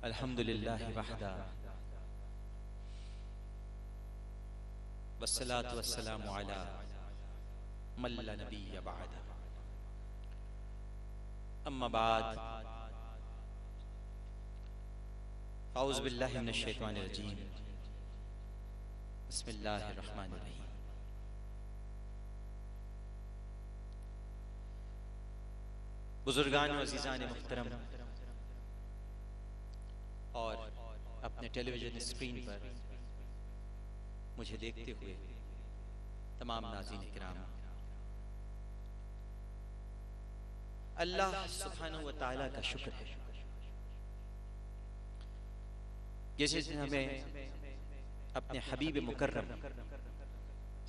अल्हम्दुलिल्लाहि वहदा वस्सलातु वस्सलामु अला मन ला नबिय्य बअदा। अम्मा बाद, औज़ु बिल्लाहि मिनश शैतानिर रजीम, बिस्मिल्लाहिर रहमानिर रहीम। बुजुर्गान व अज़ीज़ान मुहतरम और अपने टेलीविजन स्क्रीन पर मुझे देखते हुए तमाम नाज़रीन किराम, अल्लाह सुब्हानहू व तआला का शुक्र है जिसने हमें अपने हबीब मुकर्रम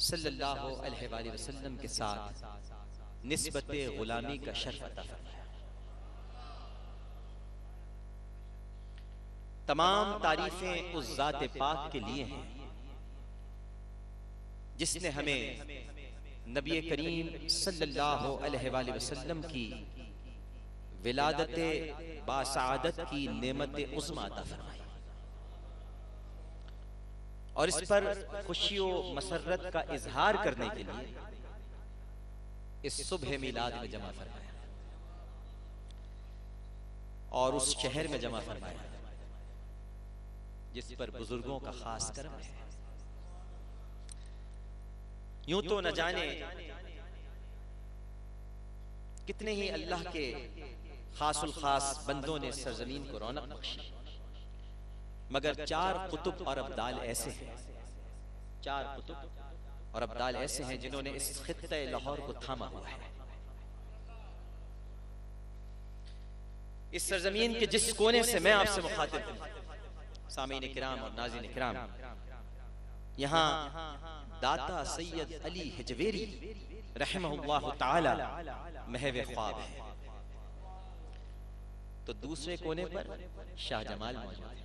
सल्लल्लाहु अलैहि वसल्लम के साथ निस्बत गुलामी का शर्फ अता फरमाया। तमाम तारीफें उस ज़ात पाक के लिए हैं जिसने हमें नबी करीम सल्लल्लाहु अलैहि वसल्लम की विलादत बासआदत की नेमत उज़्मा अता फरमाई और इस पर खुशी व मसर्रत का इजहार करने के लिए इस सुबह मिलाद में जमा फरमाया और उस शहर में जमा फरमाया जिस पर बुजुर्गों का खास करम है। यूं तो न जाने कितने ही अल्लाह के खासुल खास बंदों ने सरजमीन को रौनक बख्शी, मगर चार कुतुब और अब्दाल ऐसे हैं, चार कुतुब और अब्दाल ऐसे हैं जिन्होंने इस खित्ते लाहौर को थामा हुआ है। इस सरजमीन के जिस कोने से मैं आपसे मुखातिब हूं, सामीन किराम और नाज़रीन किराम, यहाँ दाता सैयद अली हिजवेरी रहमहुल्लाह ताला महव ख्वाब है, तो दूसरे कोने पर शाह जमाल मौजूद है,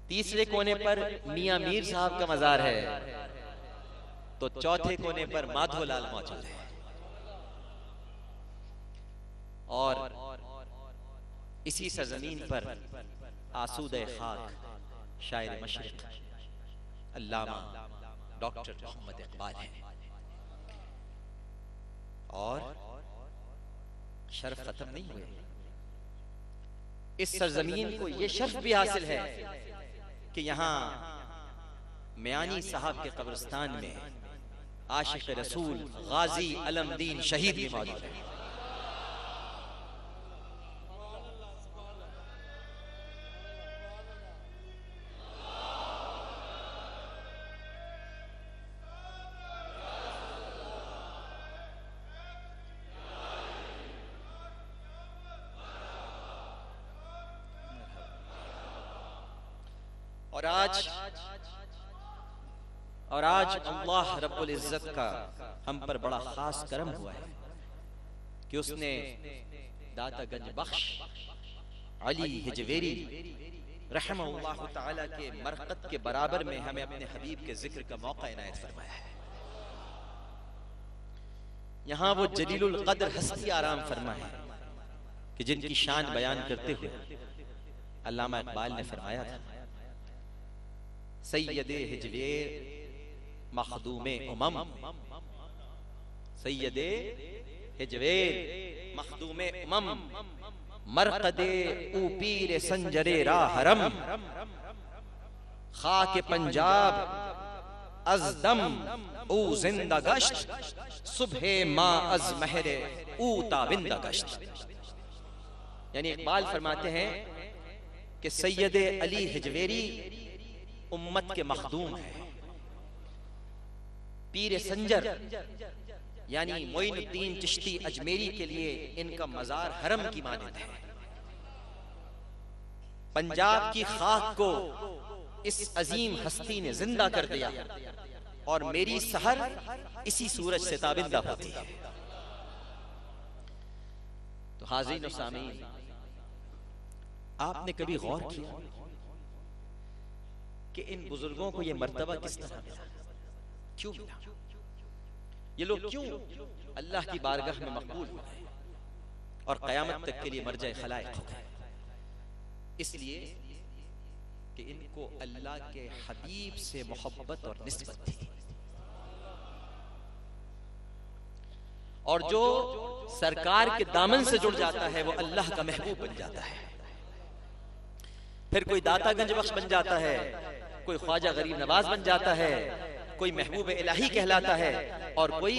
तीसरे कोने पर मियां मीर साहब का मजार है, तो चौथे कोने पर माधोलाल मौजूद है और इसी सरजमीन पर आसूदे खाक शायर मशरिक अल्लामा डॉक्टर मोहम्मद इकबाल है और शर्फ खत्म नहीं हुए। इस सरजमीन को यह शर्फ भी हासिल है कि यहां मियानी साहब के कब्रिस्तान में आशिक रसूल गाजी अलमदीन शहीद भी मौजूद है। और आज अल्लाह रब्बुल इज्जत का हम पर बड़ा खास करम हुआ है कि उसने दाता गंज बख्श अली हिजवेरी रहमहुल्लाह ताला के मरकत के बराबर में हमें अपने हबीब के जिक्र का मौका इनायत फरमाया है। यहाँ वो जलीलुल कद्र हस्ती आराम फरमा है कि जिनकी शान बयान करते हुए अल्लामा इकबाल ने फरमाया था, सैयदे हिजवेर मखदूमे उमम, सैयदे हिजवेर मखदूमे उमम, मरकदे ऊ पीर संजरे राहरम, खाके पंजाब अज़दम ऊ जिंदा गश्त, सुबह माँ अज महरे ऊ ताबिंदा गश्त। यानी इकबाल फरमाते हैं कि सैयदे अली हिजवेरी उम्मत के मखदूम है, पीर संजर यानी मोइनुद्दीन चिश्ती अजमेरी के लिए इनका मजार हरम की मानद है। पंजाब की खाक को इस अजीम हस्ती ने जिंदा कर दिया और मेरी सहर इसी सूरज से ताबिंदा होती है। तो हाज़रीन और सामीन, आपने कभी गौर किया कि इन बुजुर्गों को यह मर्तबा किस तरह मिला, क्यों मिला, ये लोग क्यों अल्लाह की बारगाह में मकबूल हुए? और क़यामत तक के लिए मरजा खलाइक हो गए, इसलिए कि इनको अल्लाह के हबीब से मोहब्बत और निस्बत थी। और जो सरकार के दामन से जुड़ जाता है वो अल्लाह का महबूब बन जाता है। फिर कोई दाता गंज बख्श बन जाता है, कोई ख्वाजा गरीब नवाज बन जाता है, कोई महबूब इलाही कहलाता है, और कोई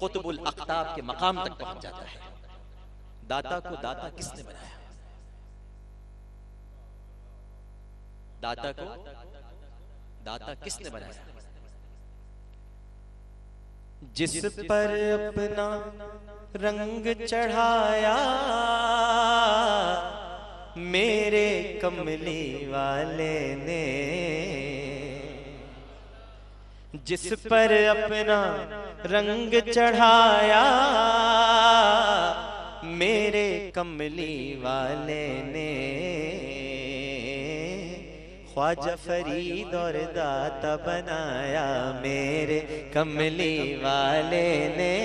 कुतुबुल अख्ताब के मकाम तक पहुंच जाता है। दाता को दाता किसने बनाया? दाता को दाता किसने बनाया? जिस पर अपना रंग चढ़ाया मेरे कमली वाले ने, जिस पर अपना रंग चढ़ाया मेरे कमली वाले ने, ख्वाजा फरीद और दाता बनाया मेरे कमली वाले ने।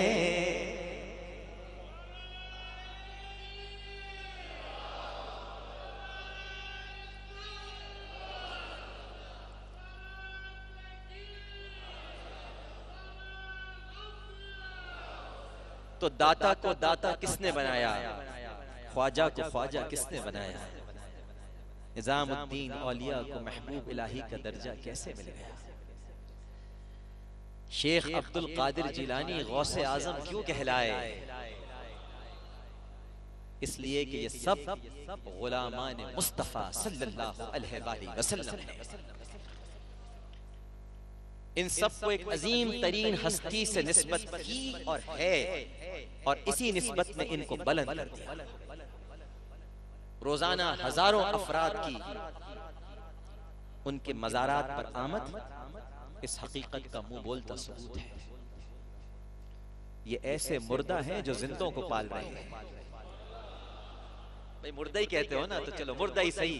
तो दाता को दाता किसने बनाया? ख्वाजा को ख्वाजा किसने बनाया? निज़ामुद्दीन औलिया को महबूब इलाही का दर्जा कैसे मिल गया? शेख अब्दुल कादिर जिलानी गौसे आजम क्यों कहलाए? इसलिए कि ये सब गुलामान मुस्तफा सल्लल्लाहु अलैहि वसल्लम है। इन सबको एक अजीम तरीन हस्ती से निस्बत की और है, और इसी निस्बत में इनको बुलंद कर दिया। रोजाना हजारों अफराद की उनके मज़ारात पर आमद इस हकीकत का मुंह बोलता सबूत है। ये ऐसे मुर्दा हैं जो जिंदों को पाल रहे हैं। भाई मुर्दा ही कहते हो ना, तो चलो मुर्दा ही सही,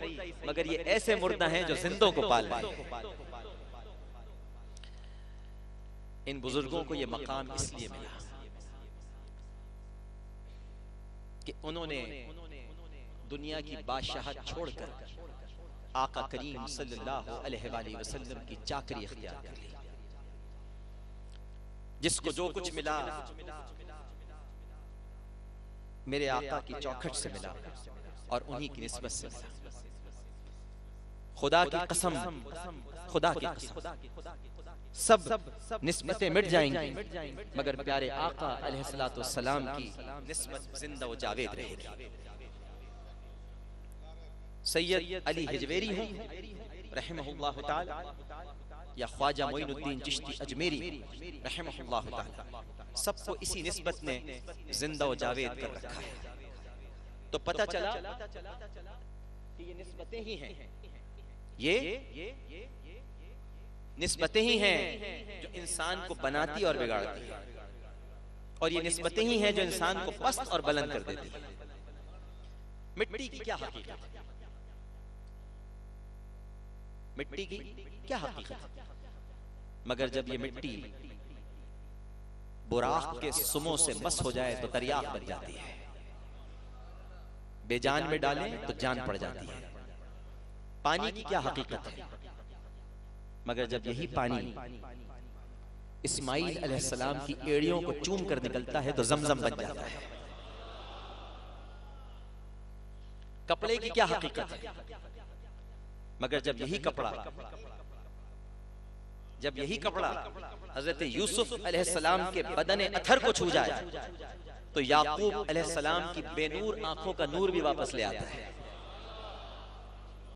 मगर ये ऐसे मुर्दा हैं जो जिंदों को पाल रहे हैं। इन बुजुर्गों को ये मकाम इसलिए मिला कि उन्होंने दुनिया की बादशाहत छोड़कर आका करीम सल्लल्लाहु अलैहि वसल्लम की चाकरी इख्तियार कर ली। जिसको जो कुछ मिला मेरे आका की चौखट से मिला और उन्हीं की निस्बत से मिला। खुदा की कसम, खुदा की कसम, सब निस्बतें मिट जाएंगी मगर प्यारे आका अलैहिस्सलातु वस्सलाम की निस्बत जिंदा व जावेद रहेगी। सैयद अली हिजवेरी हो रहमहुल्लाह ताला या ख्वाजा मोइनुद्दीन चिश्ती अजमेरी रहमहुल्लाह ताला, सबको इसी निस्बत ने जिंदा व जावेद कर रखा है। तो पता चला कि ये निस्बतें ही हैं, ये निस्बतें ही हैं जो इंसान को बनाती और बिगाड़ती है, और ये निस्बतें ही हैं जो इंसान को पस्त और बुलंद कर देती है। मिट्टी की क्या हकीकत है? मिट्टी की क्या हकीकत है? मगर जब ये मिट्टी बुराक के सुमों से मस हो जाए तो तरियाक बन जाती है, बेजान में डालें तो जान पड़ जाती है। पानी की क्या हकीकत है? मगर जब यही पानी इस्माइल अलैहिस्सलाम की एड़ियों को चूम कर निकलता है तो जमजम बन जाता है। कपड़े की क्या हकीकत है? मगर जब यही कपड़ा हजरत यूसुफ अलैहिस्सलाम के बदन अथर को छू जाए तो याकूब अलैहिस्सलाम की बेनूर आंखों का नूर भी वापस ले आता है।